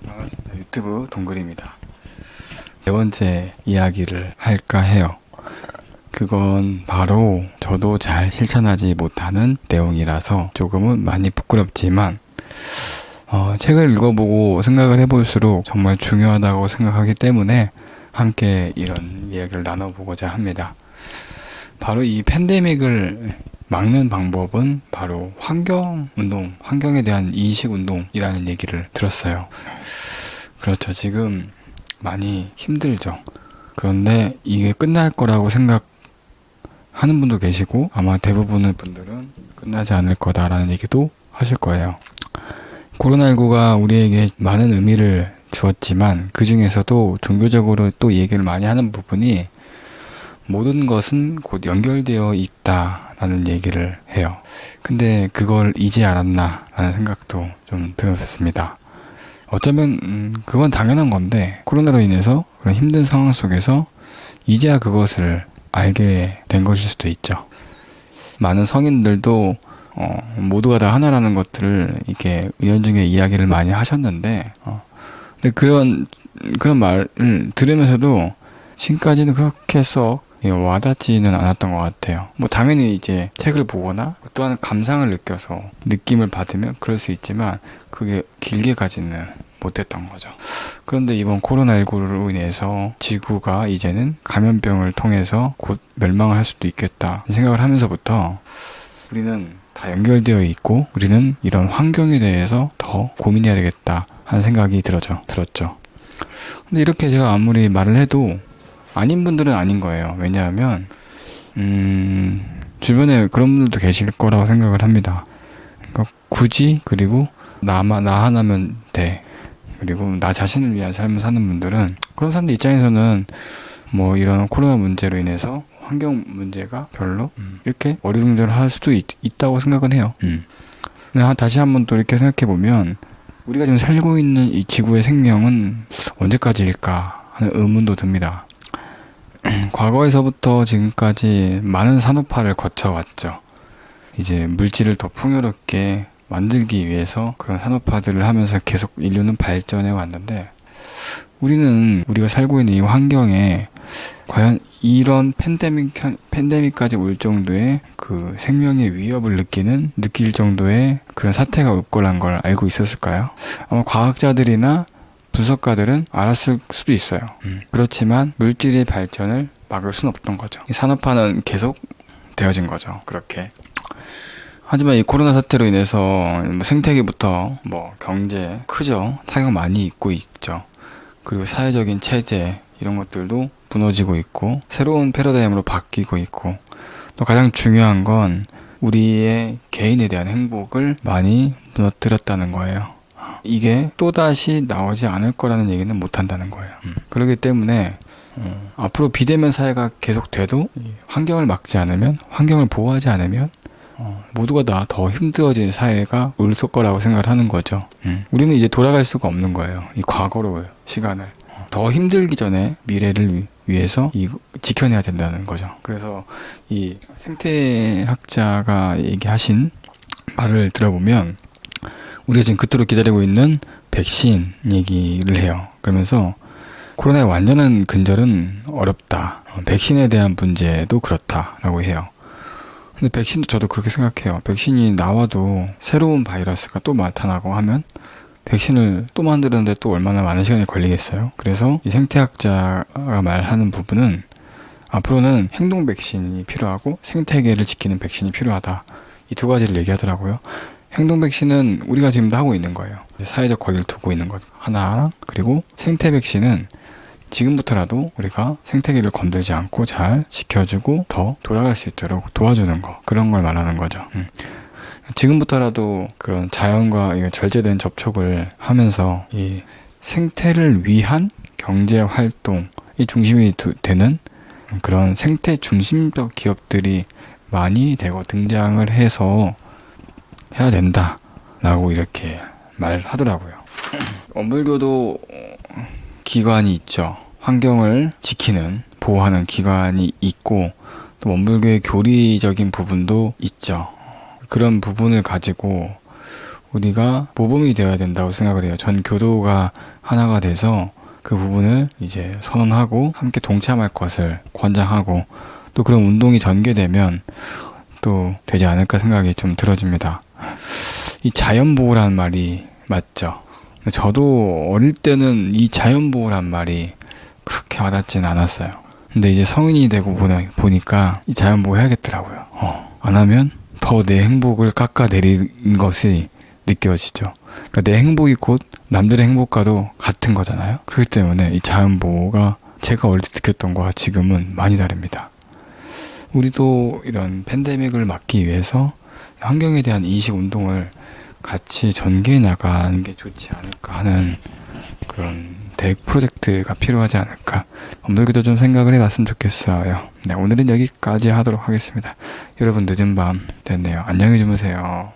반갑습니다. 유튜브 동글입니다. 네 번째 이야기를 할까 해요. 그건 바로 저도 잘 실천하지 못하는 내용이라서 조금은 많이 부끄럽지만 책을 읽어보고 생각을 해볼수록 정말 중요하다고 생각하기 때문에 함께 이런 이야기를 나눠보고자 합니다. 바로 이 팬데믹을 막는 방법은 바로 환경운동, 환경에 대한 인식운동이라는 얘기를 들었어요. 그렇죠. 지금 많이 힘들죠. 그런데 이게 끝날 거라고 생각하는 분도 계시고 아마 대부분의 분들은 끝나지 않을 거다라는 얘기도 하실 거예요. 코로나19가 우리에게 많은 의미를 주었지만 그 중에서도 종교적으로 또 얘기를 많이 하는 부분이 모든 것은 곧 연결되어 있다라는 얘기를 해요. 근데 그걸 이제 알았나 라는 생각도 좀 들었습니다. 어쩌면 그건 당연한 건데 코로나로 인해서 그런 힘든 상황 속에서 이제야 그것을 알게 된 것일 수도 있죠. 많은 성인들도 모두가 다 하나라는 것들을 이렇게 은연중에 이야기를 많이 하셨는데 근데 그런 말을 들으면서도 지금까지는 그렇게 썩 와닿지는 않았던 것 같아요. 뭐 당연히 이제 책을 보거나 또한 감상을 느껴서 느낌을 받으면 그럴 수 있지만 그게 길게 가지는 못했던 거죠. 그런데 이번 코로나19로 인해서 지구가 이제는 감염병을 통해서 곧 멸망을 할 수도 있겠다 생각을 하면서부터 우리는 다 연결되어 있고 우리는 이런 환경에 대해서 더 고민해야 되겠다 하는 생각이 들었죠. 근데 이렇게 제가 아무리 말을 해도 아닌 분들은 아닌 거예요. 왜냐하면 주변에 그런 분들도 계실 거라고 생각을 합니다. 그러니까 굳이 그리고 나 하나면 돼. 그리고 나 자신을 위한 삶을 사는 분들은 그런 사람들 입장에서는 뭐 이런 코로나 문제로 인해서 환경 문제가 별로 이렇게 어리둥절할 수도 있다고 생각은 해요. 근데 다시 한번 또 이렇게 생각해 보면 우리가 지금 살고 있는 이 지구의 생명은 언제까지일까 하는 의문도 듭니다. 과거에서부터 지금까지 많은 산업화를 거쳐왔죠. 이제 물질을 더 풍요롭게 만들기 위해서 그런 산업화들을 하면서 계속 인류는 발전해 왔는데 우리가 살고 있는 이 환경에 과연 이런 팬데믹까지 올 정도의 그 생명의 위협을 느낄 정도의 그런 사태가 올 거란 걸 알고 있었을까요? 아마 과학자들이나 분석가들은 알았을 수도 있어요. 그렇지만 물질의 발전을 막을 수는 없던 거죠. 이 산업화는 계속 되어진 거죠. 그렇게. 하지만 이 코로나 사태로 인해서 뭐 생태계부터 뭐 경제 크죠. 타격 많이 입고 있죠. 그리고 사회적인 체제 이런 것들도 무너지고 있고 새로운 패러다임으로 바뀌고 있고 또 가장 중요한 건 우리의 개인에 대한 행복을 많이 무너뜨렸다는 거예요. 이게 또다시 나오지 않을 거라는 얘기는 못 한다는 거예요. 그렇기 때문에 앞으로 비대면 사회가 계속 돼도 환경을 막지 않으면 환경을 보호하지 않으면 모두가 다 더 힘들어진 사회가 올 거라고 생각을 하는 거죠. 우리는 이제 돌아갈 수가 없는 거예요. 이 과거로 시간을 더 힘들기 전에 미래를 위해서 지켜내야 된다는 거죠. 그래서 이 생태학자가 얘기하신 말을 들어보면 우리가 지금 그토록 기다리고 있는 백신 얘기를 해요. 그러면서 코로나의 완전한 근절은 어렵다. 백신에 대한 문제도 그렇다라고 해요. 근데 백신도 저도 그렇게 생각해요. 백신이 나와도 새로운 바이러스가 또 나타나고 하면 백신을 또 만드는데 또 얼마나 많은 시간이 걸리겠어요. 그래서 이 생태학자가 말하는 부분은 앞으로는 행동 백신이 필요하고 생태계를 지키는 백신이 필요하다. 이 두 가지를 얘기하더라고요. 행동 백신은 우리가 지금도 하고 있는 거예요. 사회적 거리를 두고 있는 것 하나랑 그리고 생태 백신은 지금부터라도 우리가 생태계를 건들지 않고 잘 지켜주고 더 돌아갈 수 있도록 도와주는 거 그런 걸 말하는 거죠. 지금부터라도 그런 자연과 절제된 접촉을 하면서 이 생태를 위한 경제 활동이 중심이 되는 그런 생태 중심적 기업들이 많이 되고 등장을 해서 해야 된다라고 이렇게 말하더라고요. 원불교도 기관이 있죠. 환경을 지키는, 보호하는 기관이 있고 또 원불교의 교리적인 부분도 있죠. 그런 부분을 가지고 우리가 모범이 되어야 된다고 생각을 해요. 전 교도가 하나가 돼서 그 부분을 이제 선언하고 함께 동참할 것을 권장하고 또 그런 운동이 전개되면 또 되지 않을까 생각이 좀 들어집니다. 이 자연보호라는 말이 맞죠? 저도 어릴 때는 이 자연보호란 말이 그렇게 와닿진 않았어요. 근데 이제 성인이 되고 보니까 이 자연보호 해야겠더라고요. 안 하면 더 내 행복을 깎아내린 것이 느껴지죠. 그러니까 내 행복이 곧 남들의 행복과도 같은 거잖아요. 그렇기 때문에 이 자연보호가 제가 어릴 때 느꼈던 거와 지금은 많이 다릅니다. 우리도 이런 팬데믹을 막기 위해서 환경에 대한 인식 운동을 같이 전개해 나가는 게 좋지 않을까 하는 그런 대학 프로젝트가 필요하지 않을까. 엄들기도 좀 생각을 해봤으면 좋겠어요. 네, 오늘은 여기까지 하도록 하겠습니다. 여러분 늦은 밤 됐네요. 안녕히 주무세요.